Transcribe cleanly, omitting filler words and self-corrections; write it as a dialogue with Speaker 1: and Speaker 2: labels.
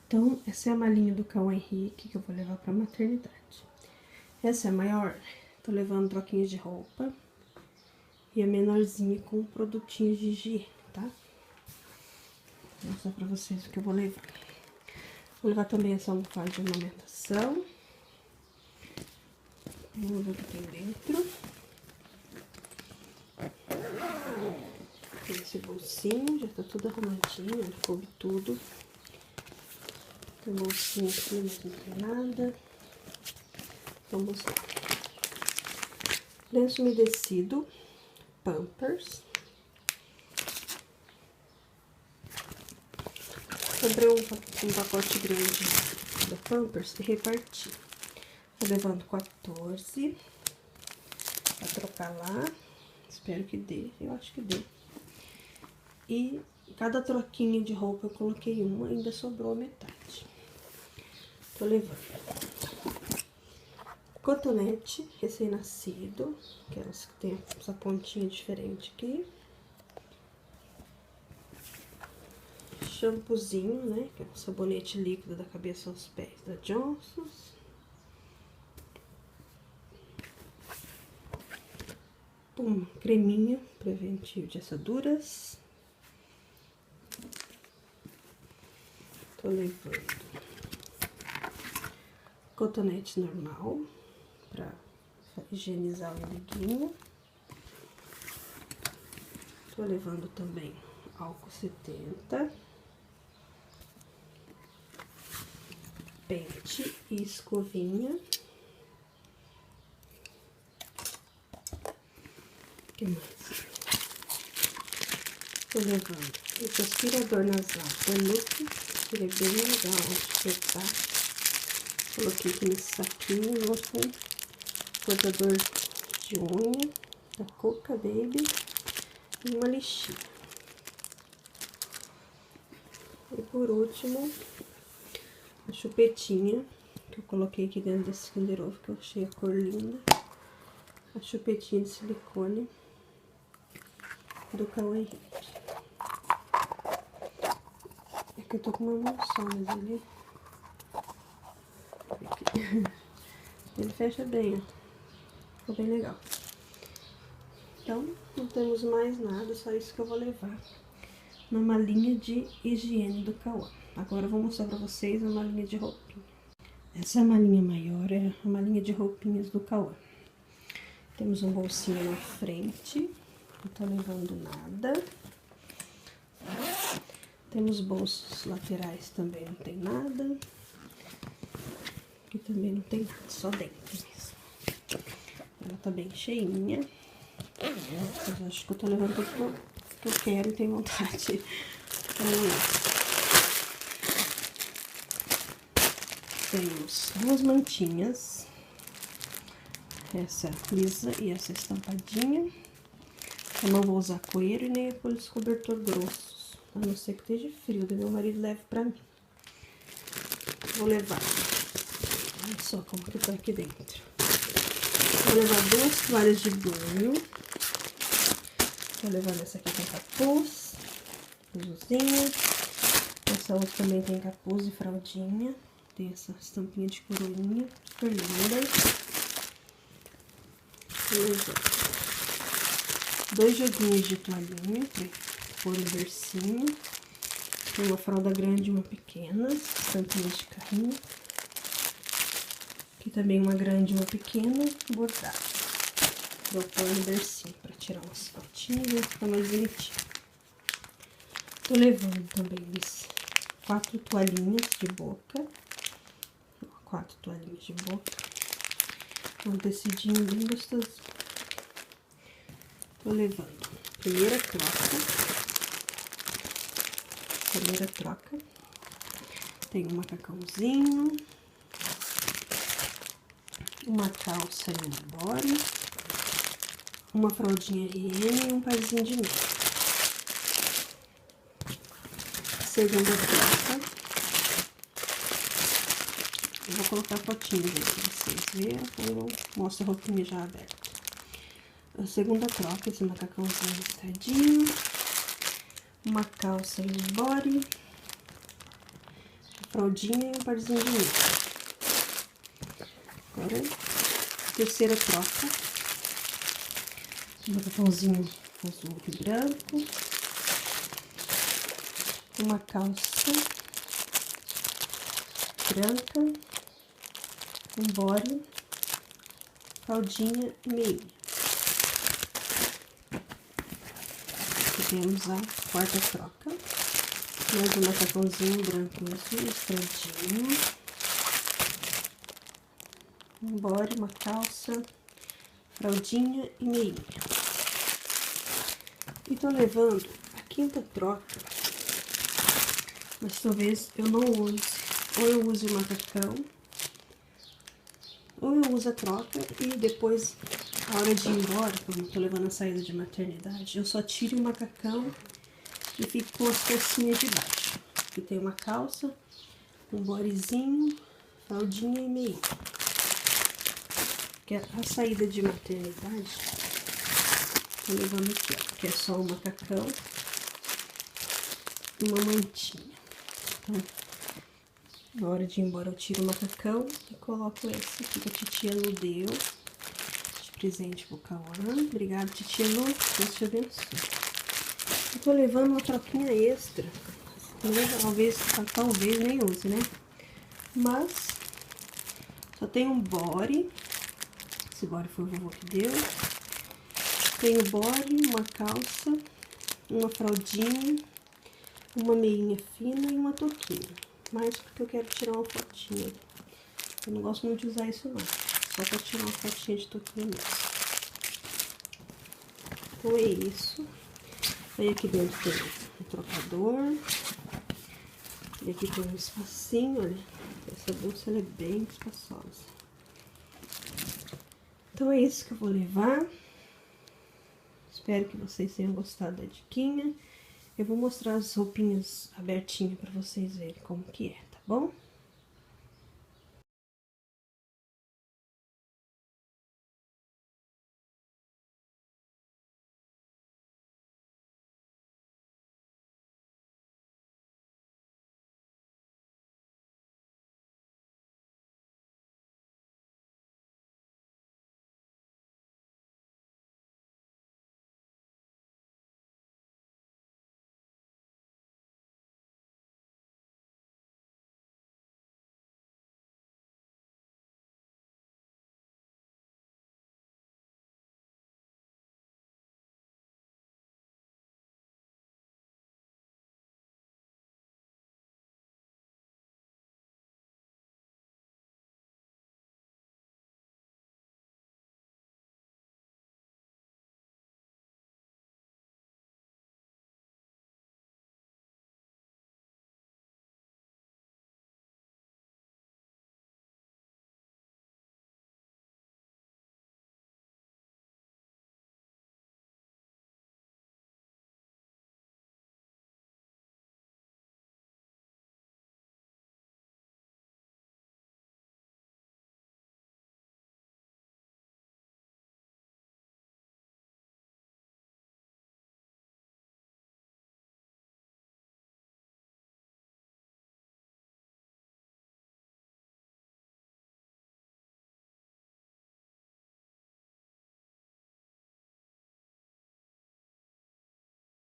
Speaker 1: Então, essa é a malinha do Cauã Henrique que eu vou levar pra maternidade. Essa é a maior, tô levando troquinhas de roupa. E a menorzinha com produtinhos de higiene, tá? Vou mostrar pra vocês o que eu vou levar. Vou levar também essa almofada de amamentação. Vamos ver o que tem dentro. Tem esse bolsinho, já tá tudo arrumadinho, já coube tudo. Tem um bolsinho aqui, mas não tem nada. Vamos lá. Lenço umedecido, Pampers. Comprei um pacote grande da Pampers e reparti. Tô levando 14 pra trocar lá. Espero que dê, eu acho que dê. E cada troquinha de roupa eu coloquei uma, ainda sobrou a metade. Tô levando cotonete recém-nascido, aquelas que tem essa pontinha diferente aqui. Shampoozinho, né, que é o sabonete líquido da cabeça aos pés da Johnson's. Um creminho preventivo de assaduras. Tô levando cotonete normal pra higienizar o umbiliguinho. Tô levando também álcool 70, pente e escovinha. O que mais? Tô levando esse aspirador nasal da Look, que ele é bem legal de apertar. Coloquei aqui nesse saquinho, outro cortador de unha da Coca Baby e uma lixinha. E por último, a chupetinha que eu coloquei aqui dentro desse Kinder Ovo, que eu achei a cor linda. A chupetinha de silicone do Cauã Henrique. É que eu tô com uma mão só, mas ele... Ele fecha bem, ó. Ficou bem legal. Então, não temos mais nada, só isso que eu vou levar na malinha de higiene do Cauã. Agora eu vou mostrar pra vocês a malinha de roupinha. Essa malinha maior é a malinha de roupinhas do Cauã. Temos um bolsinho na frente, não tô levando nada. Temos bolsos laterais também, não tem nada. Aqui também não tem nada, só dentro mesmo. Ela tá bem cheinha. Eu acho que eu tô levando tudo que eu quero e tenho vontade. Temos duas mantinhas. Essa lisa e essa estampadinha. Eu não vou usar coeiro e nem aqueles cobertor grossos. A não ser que esteja frio, daí meu marido leva pra mim. Vou levar. Olha só como que tá aqui dentro. Vou levar duas toalhas de banho. Vou levar essa aqui com capuz, blusinha. Essa outra também tem capuz e fraldinha. Tem essa estampinha de coroinha, super linda. Vou levar dois joguinhos de toalhinha pra pôr no bercinho. Tem uma fralda grande e uma pequena, estampinha de carrinho. Aqui também uma grande e uma pequena, bordada. Vou pôr no bercinho pra tirar umas fotinhas e ficar mais bonitinho. Tô levando também 4 toalhinhas de boca. 4 toalhinhas de boca. Um tecidinho bem gostoso. Tô levando primeira troca. Tem um macacãozinho. Uma calça e um body. Uma fraldinha RM e um parzinho de meia. Segunda troca. Eu vou colocar fotinhos aí pra vocês verem. Eu mostro a roupinha já aberta. A segunda troca, esse macacãozinho listradinho. Uma calça e um body. fraldinha e um parzinho de meia. Agora, terceira troca. Um macacãozinho azul e branco. Uma calça branca. Um body. Fraldinha e meia. Aqui temos a quarta troca. Mais um macacãozinho branco listradinho. Um body, uma calça, fraldinha e meia. E tô levando a quinta troca, mas talvez eu não use. Ou eu use o macacão, ou eu uso a troca e depois, a hora de ir embora, como eu tô levando a saída de maternidade, eu só tiro o macacão e fico com as pecinhas de baixo. Aqui tem uma calça, um bodyzinho, fraldinha e meia. Que a saída de maternidade, tô levando aqui, ó, que é só um macacão e uma mantinha. Então, na hora de ir embora, eu tiro o macacão e coloco esse aqui que a titia Lu deu de presente pro Cauã. Obrigada, titia Lu. Deus te abençoe. Eu tô levando uma troquinha extra. Talvez nem use, né? Mas só tem um body. Esse body foi o vovô que deu. Tem o body, uma calça, uma fraldinha, uma meinha fina e uma touquinha. Mas porque eu quero tirar uma fotinha. Eu não gosto muito de usar isso não. Só pra tirar uma fotinha de touquinha mesmo. Então é isso. Aí aqui dentro tem o trocador. E aqui tem um espacinho, olha. Essa bolsa ela é bem espaçosa. Então é isso que eu vou levar. Espero que vocês tenham gostado da diquinha. Eu vou mostrar as roupinhas abertinhas pra vocês verem como que é, tá bom?